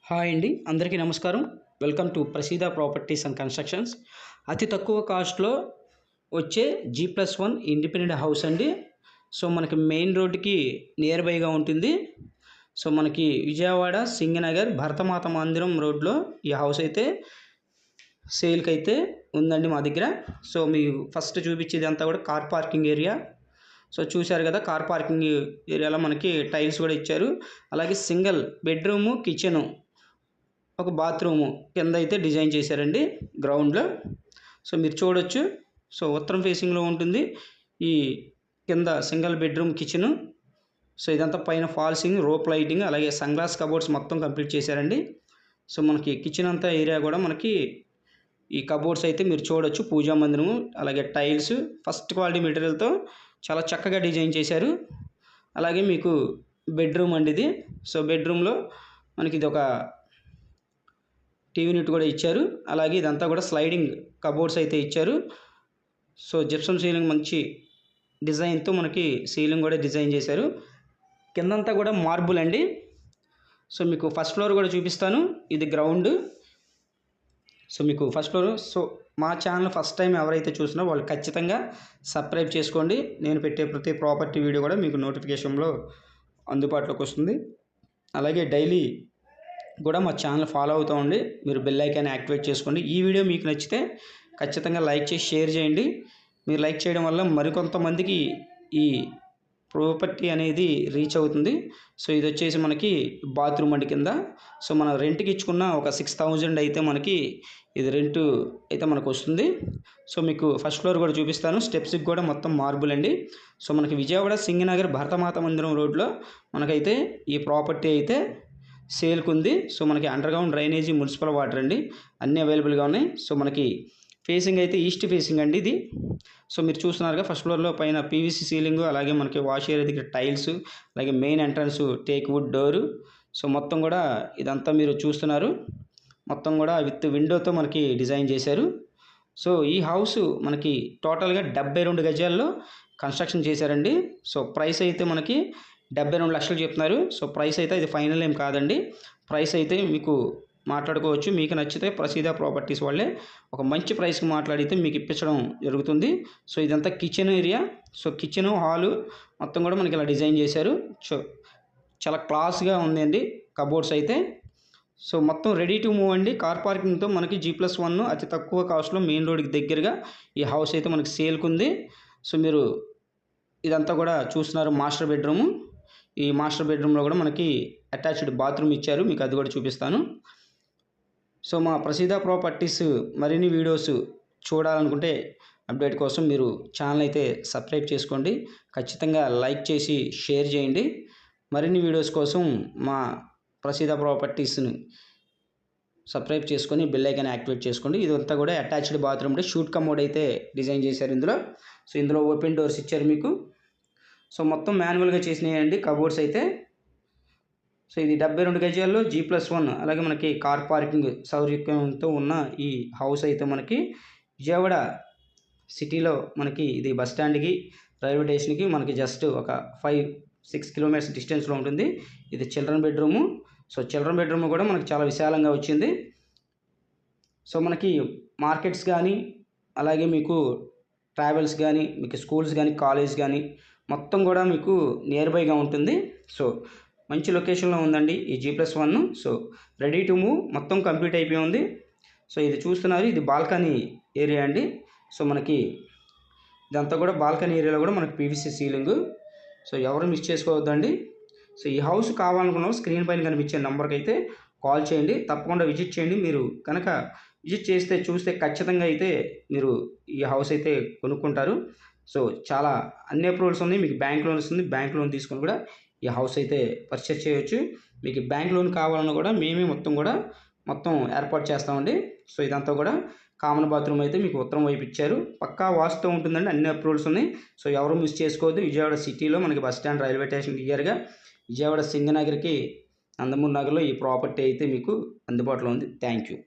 Hi అండి, అందరికీ నమస్కారం. Welcome to Praseeda properties and constructions. అతి తక్కువ కాస్ట్లో వచ్చే G+1 ఇండిపెండెంట్ హౌస్ అండి. సో మనకి మెయిన్ రోడ్డుకి నియర్ బైగా ఉంటుంది. సో మనకి విజయవాడ సింగనగర్ భరతమాత మందిరం రోడ్లో ఈ హౌస్ అయితే సేల్కి అయితే ఉందండి మా దగ్గర. సో మీకు ఫస్ట్ చూపించేది అంతా కూడా కార్ పార్కింగ్ ఏరియా. సో చూశారు కదా, కార్ పార్కింగ్ ఏరియాలో మనకి టైల్స్ కూడా ఇచ్చారు. అలాగే సింగిల్ బెడ్రూము, కిచెను, ఒక బాత్రూము కింద అయితే డిజైన్ చేశారండి గ్రౌండ్లో. సో మీరు చూడొచ్చు. సో ఉత్తరం ఫేసింగ్లో ఉంటుంది ఈ కింద సింగిల్ బెడ్రూమ్ కిచెను. సో ఇదంతా పైన ఫాల్సింగ్, రోప్ లైటింగ్, అలాగే సన్ గ్లాస్ కబోర్డ్స్ మొత్తం కంప్లీట్ చేశారండి. సో మనకి కిచెన్ అంతా ఏరియా కూడా మనకి ఈ కబోర్డ్స్ అయితే మీరు చూడొచ్చు. పూజా మందిరము, అలాగే టైల్స్ ఫస్ట్ క్వాలిటీ మెటీరియల్తో చాలా చక్కగా డిజైన్ చేశారు. అలాగే మీకు బెడ్రూమ్ అండి ఇది. సో బెడ్రూమ్లో మనకి ఇది ఒక టీవీ యూనిట్ కూడా ఇచ్చారు. అలాగే ఇదంతా కూడా స్లైడింగ్ కబోర్డ్స్ అయితే ఇచ్చారు. సో జిప్సమ్ సీలింగ్ మంచి డిజైన్తో మనకి సీలింగ్ కూడా డిజైన్ చేశారు. కిందంతా కూడా మార్బుల్ అండి. సో మీకు ఫస్ట్ ఫ్లోర్ కూడా చూపిస్తాను. ఇది గ్రౌండ్. సో మీకు ఫస్ట్ ఫ్లోర్. సో మా ఛానల్ ఫస్ట్ టైం ఎవరైతే చూసినా వాళ్ళు ఖచ్చితంగా సబ్స్క్రైబ్ చేసుకోండి. నేను పెట్టే ప్రతి ప్రాపర్టీ వీడియో కూడా మీకు నోటిఫికేషన్లో అందుబాటులోకి వస్తుంది. అలాగే డైలీ కూడా మా ఛానల్ ఫాలో అవుతూ ఉండి మీరు బెల్ ఐకాన్ యాక్టివేట్ చేసుకోండి. ఈ వీడియో మీకు నచ్చితే ఖచ్చితంగా లైక్ చేసి షేర్ చేయండి. మీరు లైక్ చేయడం వల్ల మరికొంతమందికి ఈ ప్రాపర్టీ అనేది రీచ్ అవుతుంది. సో ఇది వచ్చేసి మనకి బాత్రూమ్ అండి కింద. సో మనం రెంట్కి ఇచ్చుకున్న ఒక 6,000 అయితే మనకి ఇది రెంట్ అయితే మనకు వస్తుంది. సో మీకు ఫస్ట్ ఫ్లోర్ కూడా చూపిస్తాను. స్టెప్స్కి కూడా మొత్తం మార్బుల్ అండి. సో మనకి విజయవాడ సింగనగర్ భరతమాత మందిరం రోడ్లో మనకైతే ఈ ప్రాపర్టీ అయితే సేల్కి ఉంది. సో మనకి అండర్గ్రౌండ్ డ్రైనేజీ, మున్సిపల్ వాటర్ అండి అన్నీ అవైలబుల్గా ఉన్నాయి. సో మనకి ఫేసింగ్ అయితే ఈస్ట్ ఫేసింగ్ అండి ఇది. సో మీరు చూస్తున్నారుగా ఫస్ట్ ఫ్లోర్లో పైన పీవీసీ సీలింగ్, అలాగే మనకి వాష్ ఏరియా దగ్గర టైల్స్, అలాగే main entrance teak wood door. So మొత్తం కూడా ఇదంతా మీరు చూస్తున్నారు. మొత్తం కూడా విత్ విండోతో మనకి డిజైన్ చేశారు. సో ఈ హౌస్ మనకి టోటల్గా 72 గజాల్లో కన్స్ట్రక్షన్ చేశారండి. సో ప్రైస్ అయితే మనకి 72 లక్షలు చెప్తున్నారు. సో ప్రైస్ అయితే ఇది ఫైనల్ ఏం కాదండి. ప్రైస్ అయితే మీకు మాట్లాడుకోవచ్చు. మీకు నచ్చితే ప్రసీద ప్రాపర్టీస్ వాళ్ళే ఒక మంచి ప్రైస్కి మాట్లాడితే మీకు ఇప్పించడం జరుగుతుంది. సో ఇదంతా kitchen area. So kitchen, hall మొత్తం కూడా మనకి ఇలా డిజైన్ చేశారు. సో చాలా క్లాస్గా ఉందండి కబోర్డ్స్ అయితే. సో మొత్తం రెడీ టు మూవ్ అండి. కార్ పార్కింగ్తో మనకి G+1 అతి తక్కువ కాస్ట్లో మెయిన్ రోడ్కి దగ్గరగా ఈ హౌస్ అయితే మనకి సేల్కి ఉంది. సో మీరు ఇదంతా కూడా చూస్తున్నారు మాస్టర్ బెడ్రూము. ఈ మాస్టర్ బెడ్రూమ్లో కూడా మనకి అటాచ్డ్ బాత్రూమ్ ఇచ్చారు. మీకు అది కూడా చూపిస్తాను. సో మా ప్రసీద ప్రాపర్టీస్ మరిన్ని వీడియోస్ చూడాలనుకుంటే అప్డేట్ కోసం మీరు ఛానల్ అయితే సబ్స్క్రైబ్ చేసుకోండి. ఖచ్చితంగా లైక్ చేసి షేర్ చేయండి. మరిన్ని వీడియోస్ కోసం మా ప్రసీద ప్రాపర్టీస్ని సబ్స్క్రైబ్ చేసుకొని బెల్ ఐకాన్ యాక్టివేట్ చేసుకోండి. ఇదంతా కూడా అటాచ్డ్ బాత్రూమ్ అంటే షూట్ కమోడ్ అయితే డిజైన్ చేశారు ఇందులో. సో ఇందులో ఓపెన్ డోర్స్ ఇచ్చారు మీకు. సో మొత్తం మాన్యువల్గా చేసినాయండి కబోర్డ్స్ అయితే. సో ఇది 72 గజాల్లో G+1, అలాగే మనకి కార్ పార్కింగ్ సౌకర్యంతో ఉన్న ఈ హౌస్ అయితే మనకి విజయవాడ సిటీలో మనకి ఇది బస్ స్టాండ్కి, రైల్వే స్టేషన్కి మనకి జస్ట్ ఒక 5-6 కిలోమీటర్స్ డిస్టెన్స్లో ఉంటుంది. ఇది children bedroom. So children bedroom కూడా మనకి చాలా విశాలంగా వచ్చింది. సో మనకి మార్కెట్స్ కానీ, అలాగే మీకు ట్రావెల్స్ కానీ, మీకు స్కూల్స్ కానీ, కాలేజ్ కానీ మొత్తం కూడా మీకు నియర్ బైగా ఉంటుంది. సో మంచి లొకేషన్లో ఉందండి ఈ G+1. So ready to move మొత్తం కంప్లీట్ అయిపోయి ఉంది. సో ఇది చూస్తున్నారు, ఇది బాల్కనీ ఏరియా అండి. సో మనకి ఇదంతా కూడా బాల్కనీ ఏరియాలో కూడా మనకి పీవీసీ సీలింగ్. సో ఎవరు మిస్ చేసుకోవద్దండి. సో ఈ హౌస్ కావాలనుకున్న స్క్రీన్ పైన కనిపించే నెంబర్కి అయితే కాల్ చేయండి. తప్పకుండా విజిట్ చేయండి. మీరు కనుక విజిట్ చేస్తే చూస్తే ఖచ్చితంగా అయితే మీరు ఈ హౌస్ అయితే కొనుక్కుంటారు. సో చాలా అన్ని అప్రూవల్స్ ఉన్నాయి. మీకు బ్యాంక్ లోన్ వస్తుంది. బ్యాంక్ లోన్ తీసుకొని కూడా ఈ హౌస్ అయితే పర్చేస్ చేయొచ్చు. మీకు బ్యాంక్ లోన్ కావాలన్నా కూడా మేమే మొత్తం ఏర్పాటు చేస్తామండి. సో ఇదంతా కూడా కామన్ బాత్రూమ్ అయితే మీకు ఉత్తరం వైపు ఇచ్చారు. పక్కా వాస్తుతో ఉంటుందండి. అన్ని అప్రూవల్స్ ఉన్నాయి. సో ఎవరు మిస్ చేసుకోవద్దు. విజయవాడ సిటీలో మనకి బస్ స్టాండ్, రైల్వే స్టేషన్ దగ్గరగా విజయవాడ సింగనగర్కి నందమూరి నగర్లో ఈ ప్రాపర్టీ అయితే మీకు అందుబాటులో ఉంది. Thank you.